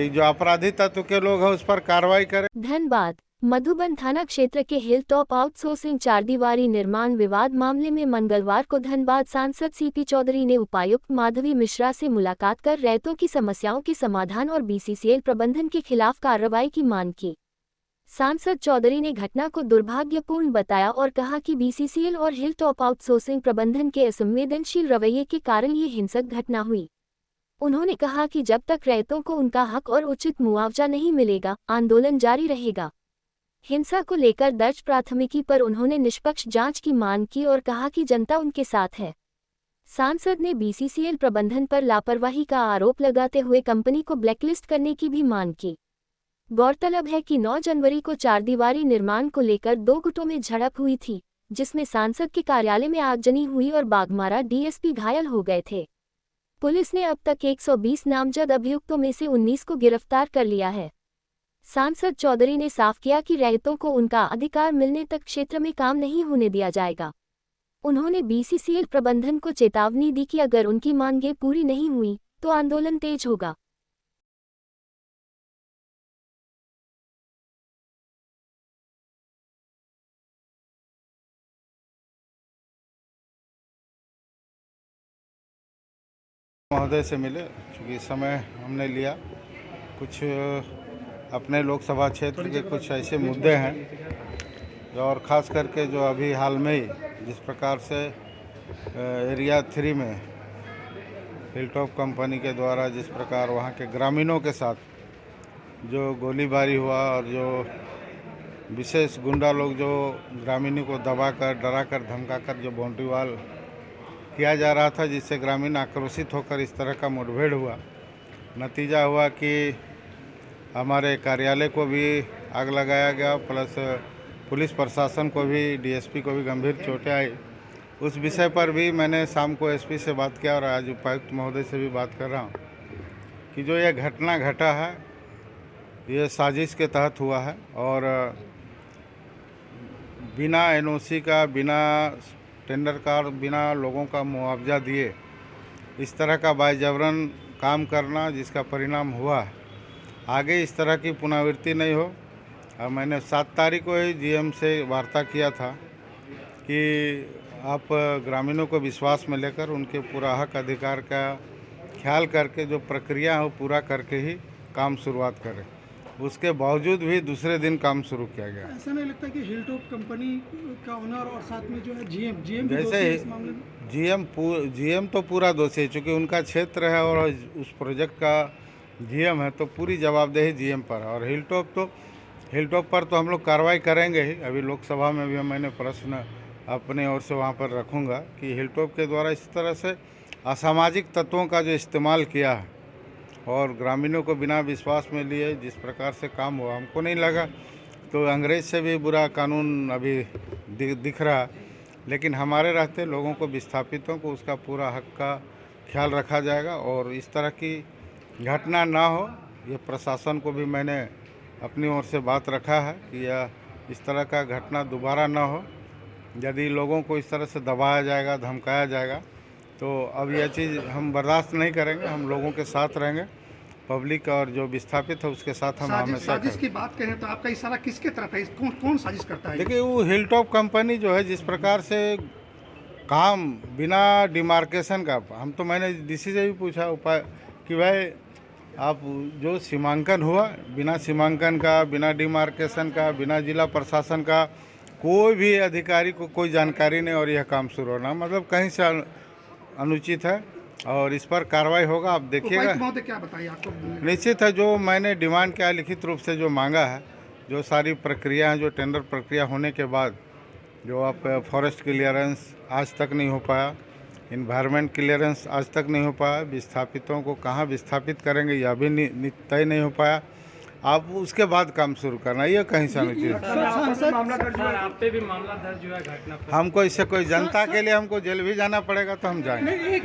कि जो अपराधी तत्व के लोग हैं उस पर कार्रवाई करें। धनबाद मधुबन थाना क्षेत्र के हिल टॉप आउटसोर्सिंग चारदीवारी निर्माण विवाद मामले में मंगलवार को धनबाद सांसद सीपी चौधरी ने उपायुक्त माधवी मिश्रा से मुलाकात कर रैयतों की समस्याओं के समाधान और बीसीसीएल प्रबंधन के खिलाफ कार्रवाई की मांग की। सांसद चौधरी ने घटना को दुर्भाग्यपूर्ण बताया और कहा कि बीसीसीएल और हिल टॉप आउटसोर्सिंग प्रबंधन के असंवेदनशील रवैये के कारण ये हिंसक घटना हुई। उन्होंने कहा कि जब तक रैयतों को उनका हक और उचित मुआवजा नहीं मिलेगा, आंदोलन जारी रहेगा। हिंसा को लेकर दर्ज प्राथमिकी पर उन्होंने निष्पक्ष जांच की मांग की और कहा कि जनता उनके साथ है। सांसद ने बीसीसीएल प्रबंधन पर लापरवाही का आरोप लगाते हुए कंपनी को ब्लैकलिस्ट करने की भी मांग की। गौरतलब है कि 9 जनवरी को चारदीवारी निर्माण को लेकर 2 गुटों में झड़प हुई थी, जिसमें सांसद के कार्यालय में आगजनी हुई और बाघमारा डीएसपी घायल हो गए थे। पुलिस ने अब तक 120 नामजद अभियुक्तों में से 19 को गिरफ्तार कर लिया है। सांसद चौधरी ने साफ किया कि रैयतों को उनका अधिकार मिलने तक क्षेत्र में काम नहीं होने दिया जाएगा। उन्होंने बीसीसीएल प्रबंधन को चेतावनी दी कि अगर उनकी मांगें पूरी नहीं हुई तो आंदोलन तेज होगा। महोदय से मिले, क्योंकि समय हमने लिया। कुछ अपने लोकसभा क्षेत्र के कुछ ऐसे मुद्दे हैं और ख़ास करके जो अभी हाल में ही जिस प्रकार से एरिया 3 में हिलटॉप कंपनी के द्वारा जिस प्रकार वहाँ के ग्रामीणों के साथ जो गोलीबारी हुआ और जो विशेष गुंडा लोग जो ग्रामीणों को दबाकर, डराकर, धमकाकर जो बाउंड्री वाल किया जा रहा था, जिससे ग्रामीण आक्रोशित होकर इस तरह का मुठभेड़ हुआ। नतीजा हुआ कि हमारे कार्यालय को भी आग लगाया गया, प्लस पुलिस प्रशासन को भी, डीएसपी को भी गंभीर चोटें आई। उस विषय पर भी मैंने शाम को एसपी से बात किया और आज उपायुक्त महोदय से भी बात कर रहा हूँ कि जो ये घटना घटा है ये साजिश के तहत हुआ है और बिना एनओसी का, बिना टेंडर का, बिना लोगों का मुआवजा दिए इस तरह का बायजबरन काम करना, जिसका परिणाम हुआ है। आगे इस तरह की पुनरावृत्ति नहीं हो। और मैंने 7 तारीख को ही जीएम से वार्ता किया था कि आप ग्रामीणों को विश्वास में लेकर उनके पूरा हक अधिकार का ख्याल करके जो प्रक्रिया है वो पूरा करके ही काम शुरुआत करें। उसके बावजूद भी दूसरे दिन काम शुरू किया गया। ऐसा नहीं लगता कि हिलटॉप कंपनी का ओनर और साथ में जो है जीएम जैसे जीएम तो पूरा दोषी है, चूँकि उनका क्षेत्र है और उस प्रोजेक्ट का जीएम है, तो पूरी जवाबदेही जीएम पर है। और हिलटॉप पर तो हम लोग कार्रवाई करेंगे ही। अभी लोकसभा में भी मैंने प्रश्न अपने ओर से वहाँ पर रखूँगा कि हिलटॉप के द्वारा इस तरह से असामाजिक तत्वों का जो इस्तेमाल किया है और ग्रामीणों को बिना विश्वास में लिए जिस प्रकार से काम हुआ, हमको नहीं लगा तो अंग्रेज से भी बुरा कानून अभी दिख रहा है। लेकिन हमारे रहते लोगों को, विस्थापितों को उसका पूरा हक का ख्याल रखा जाएगा और इस तरह की घटना ना हो, ये प्रशासन को भी मैंने अपनी ओर से बात रखा है कि यह इस तरह का घटना दोबारा ना हो। यदि लोगों को इस तरह से दबाया जाएगा, धमकाया जाएगा, तो अब यह चीज़ हम बर्दाश्त नहीं करेंगे। हम लोगों के साथ रहेंगे, पब्लिक और जो विस्थापित है उसके साथ हम हमेशा। साजिश की बात करें तो आपका इशारा किसके तरफ है? कौन साजिश करता है? देखिए, वो हिलटॉप कंपनी जो है जिस प्रकार से काम बिना डिमार्केशन का, हम तो मैंने डीसी से भी पूछा उपाय कि भाई आप जो सीमांकन हुआ, बिना सीमांकन का, बिना डिमार्केशन का, बिना जिला प्रशासन का कोई भी अधिकारी को कोई जानकारी नहीं और यह काम शुरू होना मतलब कहीं से अनुचित है और इस पर कार्रवाई होगा। आप देखिएगा। क्या बताइए आपको? निश्चित है, जो मैंने डिमांड किया लिखित रूप से जो मांगा है, जो सारी प्रक्रिया है, जो टेंडर प्रक्रिया होने के बाद जो आप फॉरेस्ट क्लियरेंस आज तक नहीं हो पाया, इन्वायरमेंट क्लियरेंस आज तक नहीं हो पाया, विस्थापितों को कहाँ विस्थापित करेंगे यह भी तय नहीं हो पाया। आप उसके बाद काम शुरू करना, ये कहीं से अनुचित है। हमको इससे कोई जनता के लिए हमको जेल भी जाना पड़ेगा तो हम जाएंगे।